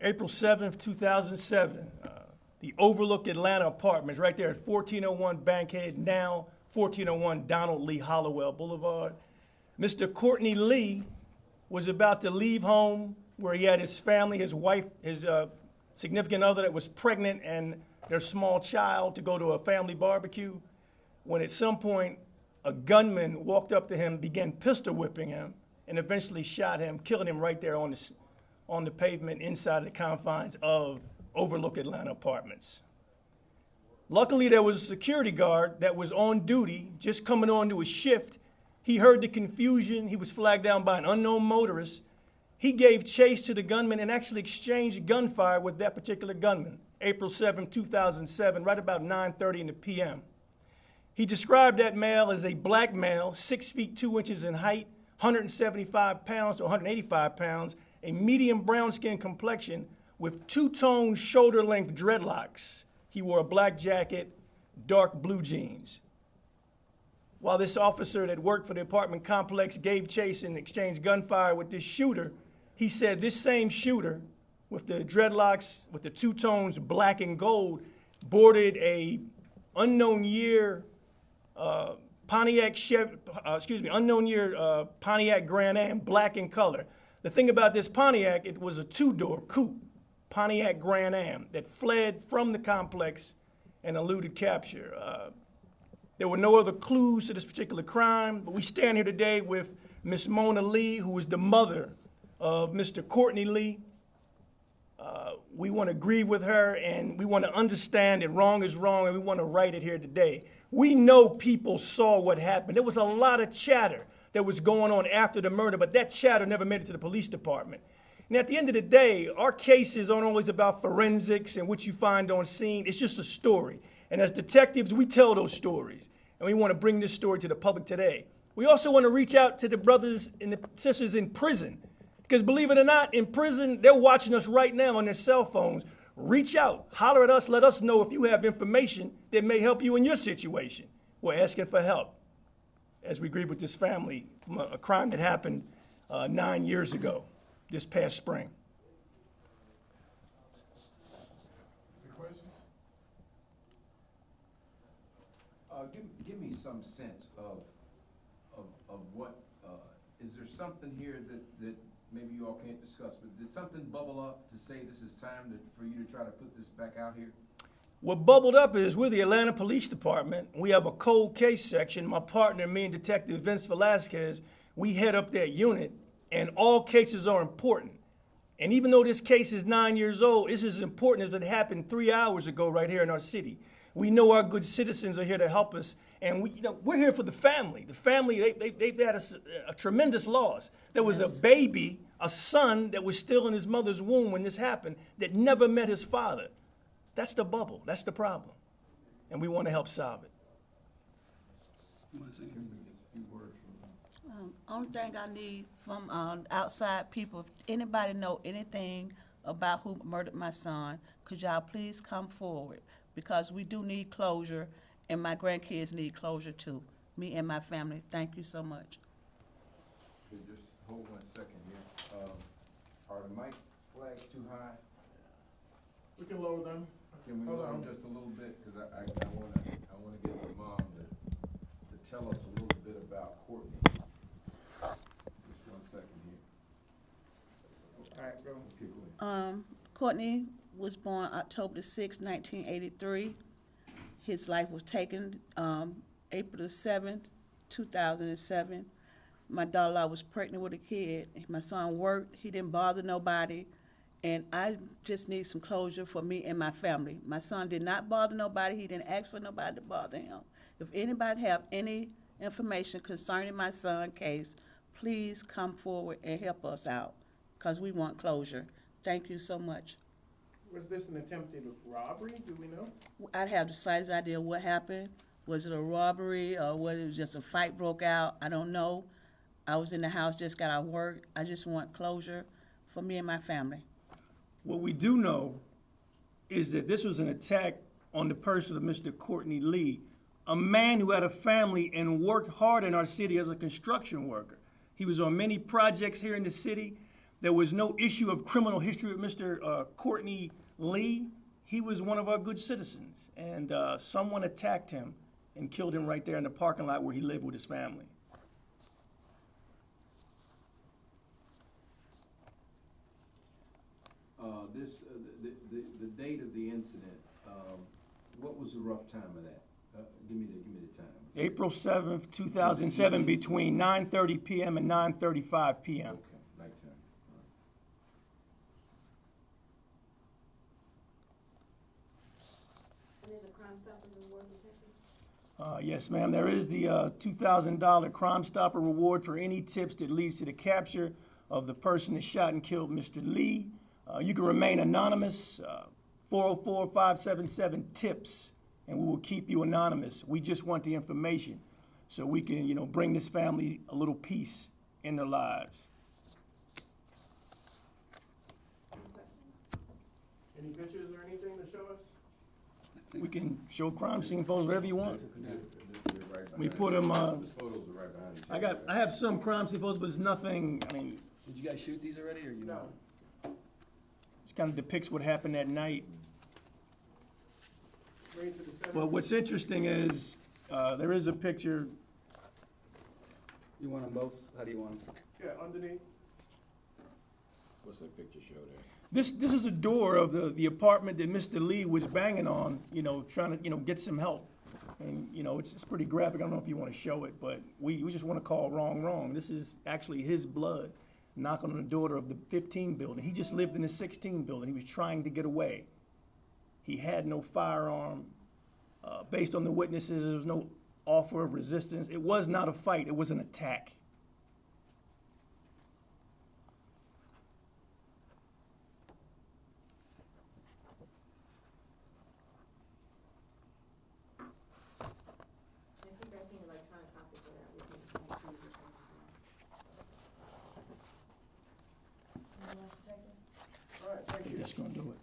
April 7th, 2007, the Overlook Atlanta Apartments, right there at 1401 Bankhead, now 1401 Donald Lee Hollowell Boulevard. Mr. Courtney Lee was about to leave home where he had his family, his wife, his significant other that was pregnant and their small child to go to a family barbecue, when at some point a gunman walked up to him, began pistol whipping him, and eventually shot him, killing him right there on the pavement inside the confines of Overlook Atlanta Apartments. Luckily, there was a security guard that was on duty, just coming on to his shift. He heard the confusion. He was flagged down by an unknown motorist. He gave chase to the gunman and actually exchanged gunfire with that particular gunman, April 7, 2007, right about 9:30 in the p.m. He described that male as a black male, 6 feet 2 inches in height, 175 pounds to 185 pounds, a medium brown skin complexion with two-tone shoulder-length dreadlocks. He wore a black jacket, dark blue jeans. While this officer that worked for the apartment complex gave chase and exchanged gunfire with this shooter, he said this same shooter with the dreadlocks, with the two tones black and gold, boarded a unknown year Pontiac Grand Am, black in color. The thing about this Pontiac, it was a two-door coupe, Pontiac Grand Am, that fled from the complex and eluded capture. There were no other clues to this particular crime, but we stand here today with Miss Mona Lee, who is the mother of Mr. Courtney Lee. We want to grieve with her, and we want to understand that wrong is wrong, and we want to right it here today. We know people saw what happened. There was a lot of chatter that was going on after the murder, but that chatter never made it to the police department. And at the end of the day, our cases aren't always about forensics and what you find on scene. It's just a story. And as detectives, we tell those stories. And we want to bring this story to the public today. We also want to reach out to the brothers and the sisters in prison. Because believe it or not, in prison, they're watching us right now on their cell phones. Reach out, holler at us, let us know if you have information that may help you in your situation. We're asking for help as we grieve with this family from a crime that happened 9 years ago, this past spring. Any questions? Give me some sense of what, is there something here that maybe you all can't discuss, but did something bubble up to say this is time for you to try to put this back out here? What bubbled up is we're the Atlanta Police Department. We have a cold case section. My partner, me and Detective Vince Velasquez, we head up that unit, and all cases are important. And even though this case is 9 years old, it's as important as it happened 3 hours ago right here in our city. We know our good citizens are here to help us, and we're here for the family. The family, they've had a tremendous loss. There was a baby, a son that was still in his mother's womb when this happened that never met his father. That's the bubble. That's the problem. And we want to help solve it. Only thing I need from outside people, if anybody know anything about who murdered my son, could y'all please come forward? Because we do need closure, and my grandkids need closure too. Me and my family. Thank you so much. Okay, just hold 1 second here. Are the mic flags too high? We can lower them. Can we lower them just a little bit? Because I want to get the mom to tell us a little bit about Courtney. Just 1 second here. All right, go. Okay, go ahead. Courtney was born October 6, 1983. His life was taken April 7th, 2007. My daughter was pregnant with a kid. My son worked. He didn't bother nobody. And I just need some closure for me and my family. My son did not bother nobody. He didn't ask for nobody to bother him. If anybody have any information concerning my son's case, please come forward and help us out, because we want closure. Thank you so much. Was this an attempted robbery? Do we know? I have the slightest idea what happened. Was it a robbery or was it just a fight broke out? I don't know. I was in the house, just got out of work. I just want closure for me and my family. What we do know is that this was an attack on the person of Mr. Courtney Lee, a man who had a family and worked hard in our city as a construction worker. He was on many projects here in the city. There was no issue of criminal history with Mr. Courtney Lee. He was one of our good citizens, and someone attacked him and killed him right there in the parking lot where he lived with his family. The date of the incident, what was the rough time of that? Give me the time. April 7th, 2007, between 9:30 p.m. and 9:35 p.m. Okay, nighttime. And there's a Crime Stoppers Award detective? Yes, ma'am. There is the $2,000 Crime Stopper reward for any tips that leads to the capture of the person that shot and killed Mr. Lee. You can remain anonymous, 404-577-TIPS, and we will keep you anonymous. We just want the information so we can, bring this family a little peace in their lives. Any pictures or anything to show us? We can show crime scene photos wherever you want. They're right We behind put you. them, The photos are right behind you. I have some crime scene photos, but it's nothing, Did you guys shoot these already, or you No. know? it kind of depicts what happened that night. Bring it to the center. Well, what's interesting is, there is a picture. You want them both? How do you want them? Yeah, underneath. What's that picture show there? This is the door of the apartment that Mr. Lee was banging on, trying to, get some help. And, it's pretty graphic. I don't know if you want to show it, but we just want to call wrong. This is actually his blood knocking on the door of the 15 building. He just lived in the 16 building. He was trying to get away. He had no firearm. Based on the witnesses, there was no offer of resistance. It was not a fight. It was an attack. If you guys need electronic copies of that, we can send it to you. All right, thank you. That's going to do it.